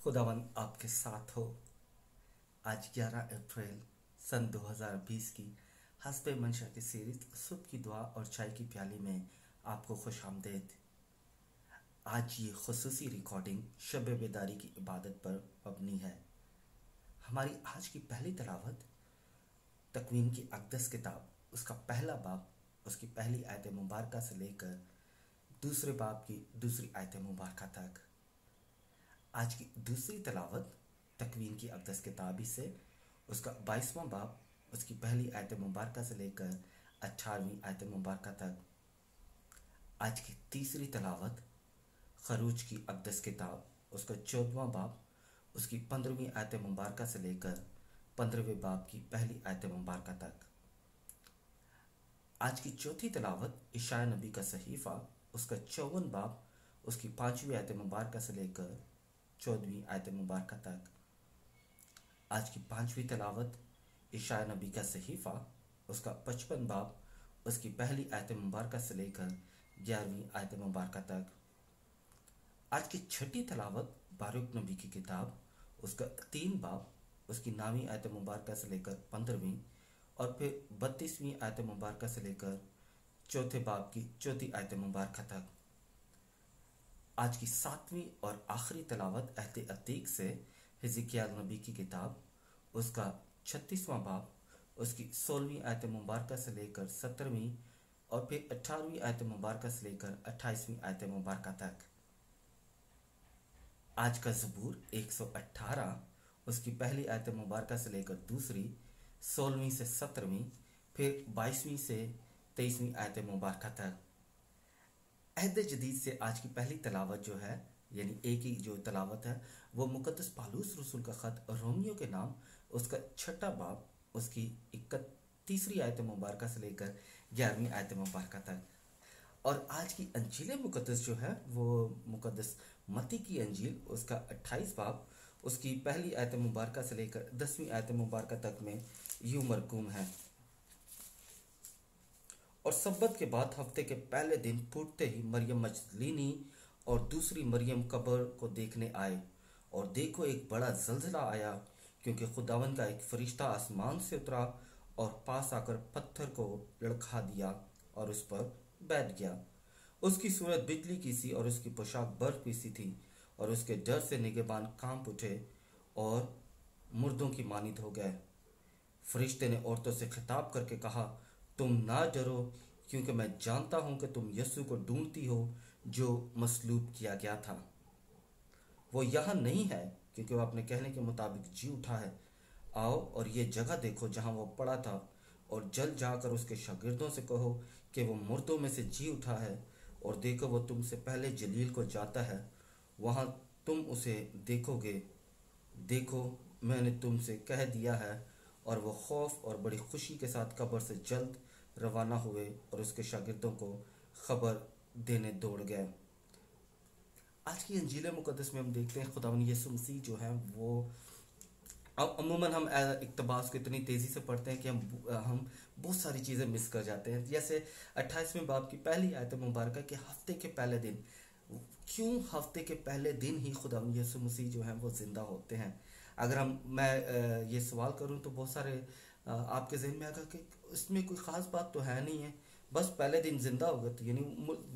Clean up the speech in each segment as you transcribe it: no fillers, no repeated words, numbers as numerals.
खुदावन आपके साथ हो। आज 11 अप्रैल सन 2020 की हस्बे मंशा की सीरीज सुबह की दुआ और चाय की प्याली में आपको खुश आमदेद। आज ये खुसूसी रिकॉर्डिंग शब बेदारी की इबादत पर मबनी है। हमारी आज की पहली तलावत तकवीन की अक़दस किताब, उसका पहला बाब, उसकी पहली आयत मुबारका से लेकर दूसरे बाब की दूसरी आयत मुबारका तक। आज की दूसरी तलावत तकवीन की अक़दस किताबी से उसका 22वां बाब, उसकी पहली आयत मुबारका से लेकर 18वीं आयत मुबारका तक। आज की तीसरी तलावत खरूज की अक़दस किताब, उसका 14वां बाब, उसकी 15वीं आयत मुबारका से लेकर 15वें बाब की पहली आयत मुबारका तक। आज की चौथी तलावत इशाया नबी का सहीफ़ा, उसका 54 बाब, उसकी 5वीं आयत मुबारका से लेकर 14वीं आयत मुबारका तक। आज की 5वीं तलावत इशाया नबी का सहीफ़ा, उसका 55 बाब, उसकी पहली आयत मुबारका से लेकर 11वीं आयत मुबारका तक। आज की छठी तलावत बारूक नबी की किताब, उसका 3 बाब, उसकी 9वीं आयत मुबारका से लेकर 15वीं और फिर 32वीं आयत मुबारका से लेकर चौथे बाब की चौथी आयत मुबारका तक। आज की 7वीं और आखिरी तलावत अहद अतीक से हिज़किय्याह नबी की किताब, उसका 36वां बाब, उसकी 16वीं आयत मुबारका से लेकर 17वीं और फिर 18वीं आयत मुबारका से लेकर 28वीं आयत मुबारका तक। आज का ज़बूर 118, उसकी पहली आयत मुबारका से लेकर दूसरी, 16वीं से 17वीं, फिर 22वीं से 23वीं आयत मुबारका तक। अहद जदीद से आज की पहली तलावत जो है, यानी एक ही जो तलावत है, वो मुक़द्दस पालूस रसूल का ख़त रोमियो के नाम, उसका 6ठा बाब, उसकी 31वीं आयत मुबारका से लेकर 11वीं आयत मुबारका तक। और आज की अंजील मुक़द्दस जो है वो मुक़द्दस मत्ती की अंजील, उसका 28 बाब, उसकी पहली आयत मुबारका से लेकर 10वीं आयत मुबारका तक में यूँ मरकूम है। और सब्बत के बाद हफ्ते के पहले दिन फूटते ही मरियम मजदलीनी और दूसरी मरियम कब्र को देखने आए, और देखो एक बड़ा जल्जला आया, क्योंकि खुदावन का एक फरिश्ता आसमान से उतरा और पास आकर पत्थर को लड़खा दिया और उस पर बैठ गया। उसकी सूरत बिजली की सी और उसकी पोशाक बर्फ की सी थी, और उसके डर से निगहबान कांप उठे और मुर्दों की मानित हो गए। फरिश्ते ने औरतों से खिताब करके कहा, तुम ना डरो, क्योंकि मैं जानता हूं कि तुम यीशु को ढूंढती हो जो मसलूब किया गया था। वो यहाँ नहीं है, क्योंकि वो अपने कहने के मुताबिक जी उठा है। आओ और ये जगह देखो जहाँ वो पड़ा था, और जल्द जाकर उसके शागिर्दों से कहो कि वो मुर्दों में से जी उठा है, और देखो वो तुमसे पहले जलील को जाता है, वहाँ तुम उसे देखोगे। देखो मैंने तुमसे कह दिया है। और वो खौफ और बड़ी खुशी के साथ कब्र से जल्द रवाना हुए और उसके शागिर्दों को खबर देने दौड़ गए। आज की अंजील मुक़द्दस में हम देखते हैं खुदावंद यीशु मसीह जो है वो, अब अमूमन हम इक़्तिबास को इतनी तेज़ी से पढ़ते हैं कि हम बहुत सारी चीज़ें मिस कर जाते हैं। जैसे 28वें बाब की पहली आयत मुबारका के हफ्ते के पहले दिन, क्यों हफ्ते के पहले दिन ही खुदावंद यीशु मसीह जो है वो ज़िंदा होते हैं। अगर मैं ये सवाल करूं तो बहुत सारे आपके जहन में आएगा कि इसमें कोई ख़ास बात तो है नहीं है, बस पहले दिन ज़िंदा हो गए। तो यानी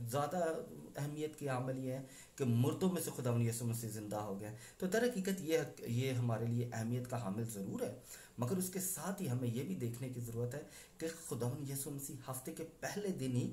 ज़्यादा अहमियत की आमल ये है कि मुर्दों में से खुदावंद यीशु मसीह ज़िंदा हो गए। तो दर हकीकत ये हमारे लिए अहमियत का हामिल ज़रूर है, मगर उसके साथ ही हमें ये भी देखने की ज़रूरत है कि खुदावंद यीशु मसीह हफ्ते के पहले दिन ही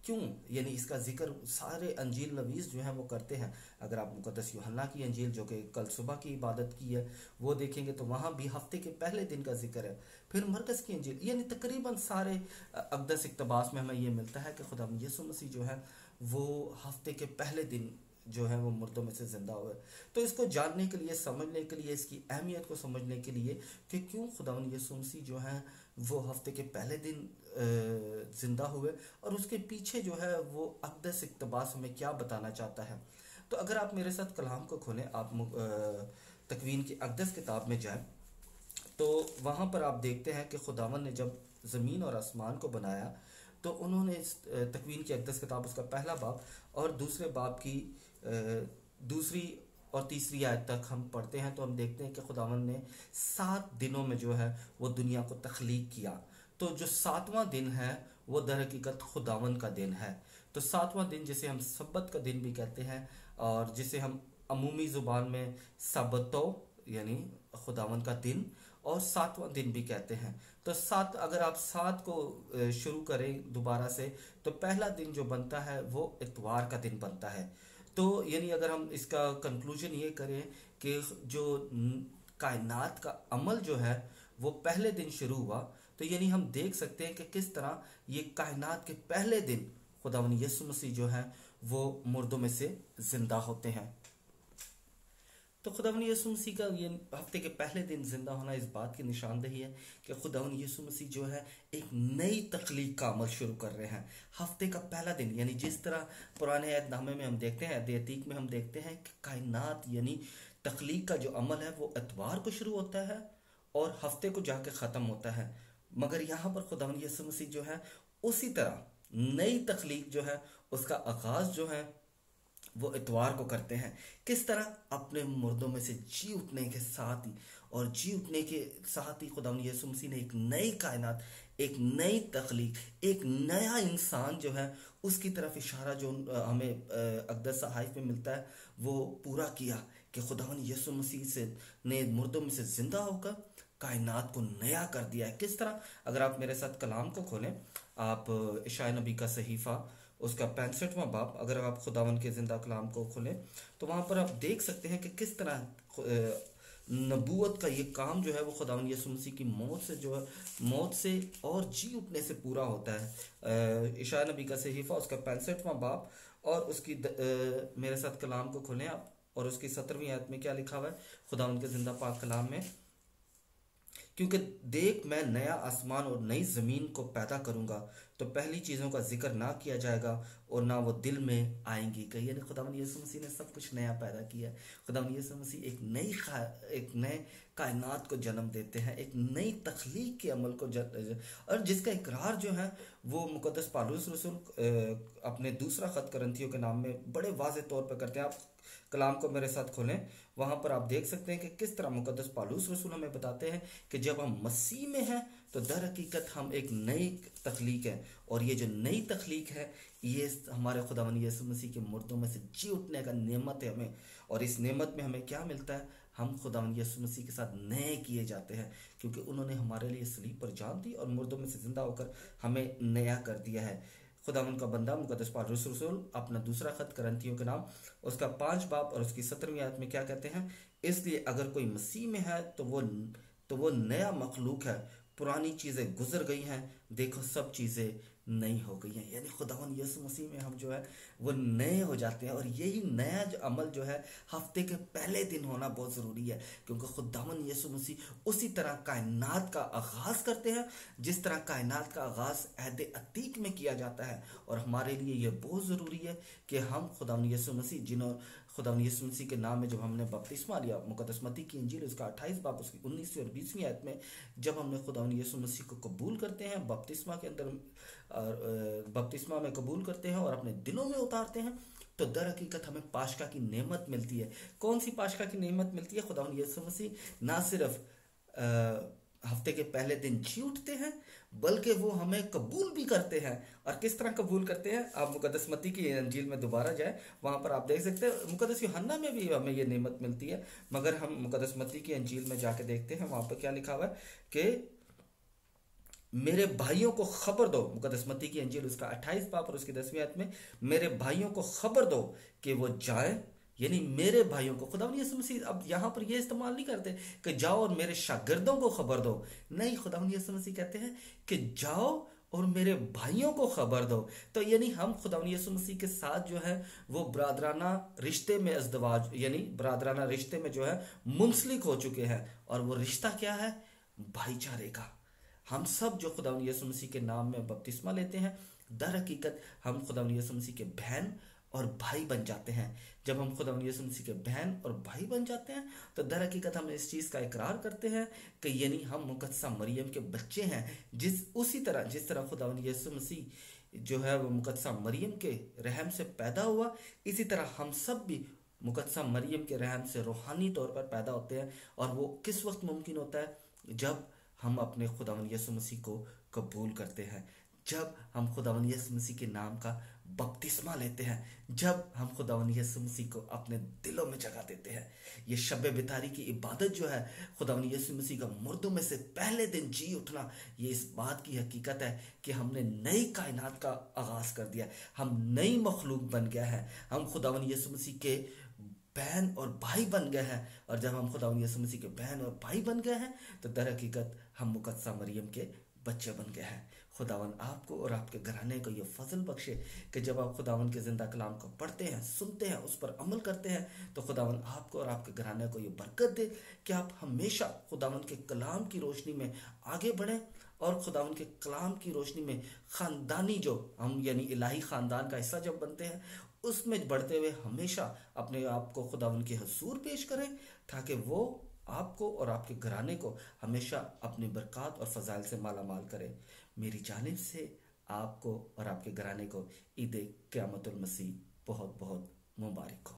क्यों, यानी इसका जिक्र सारे अंजील नवीस जो हैं वो करते हैं। अगर आप मुक़द्दस यूहन्ना की अंजील जो कि कल सुबह की इबादत की है वो देखेंगे तो वहाँ भी हफ्ते के पहले दिन का जिक्र है। फिर मरकज़ की अंजील, यानी तकरीबन सारे अक़दस इक़्तिबास में हमें ये मिलता है कि खुदावंद यीशु मसीह जो है वो हफ्ते के पहले दिन जो है वो मुर्दों में से ज़िंदा हुए। तो इसको जानने के लिए, समझने के लिए, इसकी अहमियत को समझने के लिए कि क्यों खुदावंद यीशु मसीह जो है वो हफ्ते के पहले दिन ज़िंदा हुए, और उसके पीछे जो है वो अक़दस इक़्तिबास हमें क्या बताना चाहता है। तो अगर आप मेरे साथ कलाम को खोलें, आप तकवीन की अक़दस किताब में जाएं, तो वहाँ पर आप देखते हैं कि खुदावंद ने जब ज़मीन और आसमान को बनाया तो उन्होंने तकवीन की अक़दस किताब, उसका पहला बाब और दूसरे बाब की दूसरी और तीसरी आयत तक हम पढ़ते हैं तो हम देखते हैं कि खुदावन ने 7 दिनों में जो है वो दुनिया को तख्लीक किया। तो जो 7वां दिन है वो दर हकीकत खुदावन का दिन है। तो 7वां दिन जिसे हम सब्बत का दिन भी कहते हैं और जिसे हम अमूमी ज़ुबान में सबतो यानी खुदावन का दिन और 7वां दिन भी कहते हैं। तो सात, अगर आप 7 को शुरू करें दोबारा से, तो पहला दिन जो बनता है वो इतवार का दिन बनता है। तो यानी अगर हम इसका कंक्लूजन ये करें कि जो कायनात का अमल जो है वो पहले दिन शुरू हुआ, तो यानी हम देख सकते हैं कि किस तरह ये कायनात के पहले दिन खुदावन यीशु मसीह जो है वो मुर्दों में से जिंदा होते हैं। तो खुदावन यीशु मसीह का ये हफ्ते के पहले दिन जिंदा होना इस बात की निशानदेही है कि खुदावन यीशु मसीह जो है एक नई तख्लीक का अमल शुरू कर रहे हैं। हफ्ते का पहला दिन यानी जिस तरह पुराने अहदनामे में हम देखते हैं, अहद अतीक में हम देखते हैं कि कायनात यानी तख्लीक का जो अमल है वो इतवार को शुरू होता है और हफ्ते को जाके ख़त्म होता है। मगर यहाँ पर खुदावन यीशु मसीह जो है उसी तरह नई तख्लीक जो है उसका आगाज़ जो है वो इतवार को करते हैं। किस तरह? अपने मुर्दों में से जी उठने के साथ ही, और जी उठने के साथ ही खुदावंद यीशु मसीह ने एक नई कायनात, एक नई तख्लीक, एक नया इंसान जो है उसकी तरफ इशारा जो हमें अक़दस सहाइफ में मिलता है वो पूरा किया कि खुदावंद यीशु मसीह से ने मुर्दों में से जिंदा होकर कायनात को नया कर दिया है। किस तरह? अगर आप मेरे साथ कलाम को खोलें, आप इशाया नबी का सहीफ़ा उसका 65वां बाब, अगर आप खुदावन के जिंदा कलाम को खोलें तो वहाँ पर आप देख सकते हैं कि किस तरह नबूवत का ये काम जो है वो खुदावन यीशु मसीह की मौत से जो है, मौत से और जी उठने से पूरा होता है। इशाया नबी का सहीफ़ा उसका 65वां बाब और उसकी मेरे साथ कलाम को खोलें आप, और उसकी 17वीं आयत में क्या लिखा हुआ है खुदावन के जिंदा पाक कलाम में? क्योंकि देख मैं नया आसमान और नई ज़मीन को पैदा करूंगा, तो पहली चीज़ों का जिक्र ना किया जाएगा और ना वो दिल में आएंगी। कही यानी खुदावंद यीशु मसीह ने सब कुछ नया पैदा किया है। खुदावंद यीशु मसीह एक नए कायनात को जन्म देते हैं, एक नई तख्लीक के अमल को और जिसका इकरार जो है वो मुकद्दस पौलुस रसूल अपने दूसरा ख़त करंथियों के नाम में बड़े वाज़ेह तौर पर करते हैं। आप कलाम को मेरे साथ खोलें, वहां पर आप देख सकते हैं कि किस तरह मुकद्दस पौलुस रसूल हमें बताते हैं कि जब हम मसीह में हैं तो दर हकीकत हम एक नई तख्लीक है, और ये जो नई तख्लीक है ये हमारे खुदावंद यीशु मसीह के मुर्दों में से जी उठने का नेमत है हमें। और इस नेमत में हमें क्या मिलता है? हम खुदावंद यीशु मसीह के साथ नए किए जाते हैं, क्योंकि उन्होंने हमारे लिए सलीब पर जान दी और मुर्दों में से जिंदा होकर हमें नया कर दिया है। खुदावंद का बंदा मुकद्दस पौलुस रसूल अपना दूसरा खत करंथियों के नाम उसका 5 बाब और उसकी 17वीं आयत में क्या कहते हैं? इसलिए अगर कोई मसीह में है तो वो नया मखलूक है, पुरानी चीज़ें गुजर गई हैं, देखो सब चीज़ें नई हो गई हैं। यानी खुदावंद यीशु मसीह में हम जो है वो नए हो जाते हैं। और यही नया जो अमल जो है हफ्ते के पहले दिन होना बहुत ज़रूरी है, क्योंकि खुदावंद यीशु मसीह उसी तरह कायनात का आगाज़ करते हैं जिस तरह कायनात का आगाज़ अहद अतीक में किया जाता है। और हमारे लिए ये बहुत ज़रूरी है कि हम खुदावंद यीशु मसीह खुदावंद यीशु मसीह के नाम में जब हमने बपतिस्मा लिया, मुकद्दस मत्ती की इंजील उसका 28 बाब उसकी 19वीं और 20वीं आयत में जब हमने खुदावंद यीशु मसीह को कबूल करते हैं बपतिस्मा के अंदर, बपतिस्मा में कबूल करते हैं और अपने दिलों में उतारते हैं, तो दर हकीकत हमें पाशका की नेमत मिलती है। कौन सी पाशका की नेमत मिलती है? खुदावंद यीशु मसीह ना सिर्फ हफ्ते के पहले दिन जी उठते हैं बल्कि वो हमें कबूल भी करते हैं। और किस तरह कबूल करते हैं? आप मुकद्दस मत्ती की इंजील में दोबारा जाए, वहां पर आप देख सकते हैं मुकद्दस यूहन्ना में भी हमें ये नेमत मिलती है, मगर हम मुकद्दस मत्ती की इंजील में जाके देखते हैं वहां पर क्या लिखा हुआ है कि मेरे भाइयों को खबर दो। मुकद्दस मत्ती की इंजील उसका 28 बाब और उसकी 10वीं आयत में मेरे भाइयों को खबर दो कि वो जाए, यानी मेरे भाइयों को। खुदावंद यीशु मसीह अब यहाँ पर ये इस्तेमाल नहीं करते कि जाओ और मेरे शागिर्दों को खबर दो, नहीं, खुदावंद यीशु मसीह कहते हैं कि जाओ और मेरे भाइयों को खबर दो। तो यानी हम खुदावंद यीशु मसीह के साथ जो है वो बरादराना रिश्ते में अज़दवाज यानी बरादराना रिश्ते में जो है मुंसलिक हो चुके हैं। और वो रिश्ता क्या है? भाईचारे का। हम सब जो खुदावंद यीशु मसीह के नाम में बपतिस्मा लेते हैं, दर हकीकत हम खुदावंद यीशु मसीह के बहन और भाई बन जाते हैं। जब हम खुदावंद यीशु मसीह के बहन और भाई बन जाते हैं तो दर हकीकत हम इस चीज़ का इकरार करते हैं कि यानी हम मुकद्दसा मरियम के बच्चे हैं। जिस तरह खुदावंद यीशु मसीह जो है वो मुकद्दसा मरियम के रहम से पैदा हुआ, इसी तरह हम सब भी मुकद्दसा मरियम के रहम से रूहानी तौर पर पैदा होते हैं। और वो किस वक्त मुमकिन होता है? जब हम अपने खुदावंद यीशु मसीह को कबूल करते हैं, जब हम खुदावंद यीशु मसीह के नाम का बपतिस्मा लेते हैं, जब हम खुदावंद यीशु मसीह को अपने दिलों में जगह देते हैं। ये शब बितारी की इबादत जो है, खुदावंद यीशु मसीह का मुर्दों में से पहले दिन जी उठना, ये इस बात की हकीकत है कि हमने नई कायनात का आगाज कर दिया, हम नई मखलूक बन गया है, हम खुदावंद यीशु मसीह के बहन और भाई बन गए हैं। और जब हम खुदावंद यीशु मसीह के बहन और भाई बन गए हैं, तो दर हकीकत हम मुकद्दसा मरियम के बच्चे बन गए हैं। खुदावन आपको और आपके घराने को ये फजल बख्शे कि जब आप खुदावन के जिंदा कलाम को पढ़ते हैं, सुनते हैं, उस पर अमल करते हैं, तो खुदावन आपको और आपके घराने को ये बरकत दे कि आप हमेशा खुदावन के कलाम की रोशनी में आगे बढ़ें। और खुदावन के कलाम की रोशनी में ख़ानदानी जो हम यानी इलाही ख़ानदान का हिस्सा जब बनते हैं, उसमें बढ़ते हुए हमेशा अपने आप को खुदावन के हजूर पेश करें, ताकि वो आपको और आपके घराने को हमेशा अपनी बरक़ात और फ़ज़ाइल से माला माल करे। मेरी जानिब से आपको और आपके घराने को ईद क़यामतुल मसीह बहुत बहुत मुबारक हो।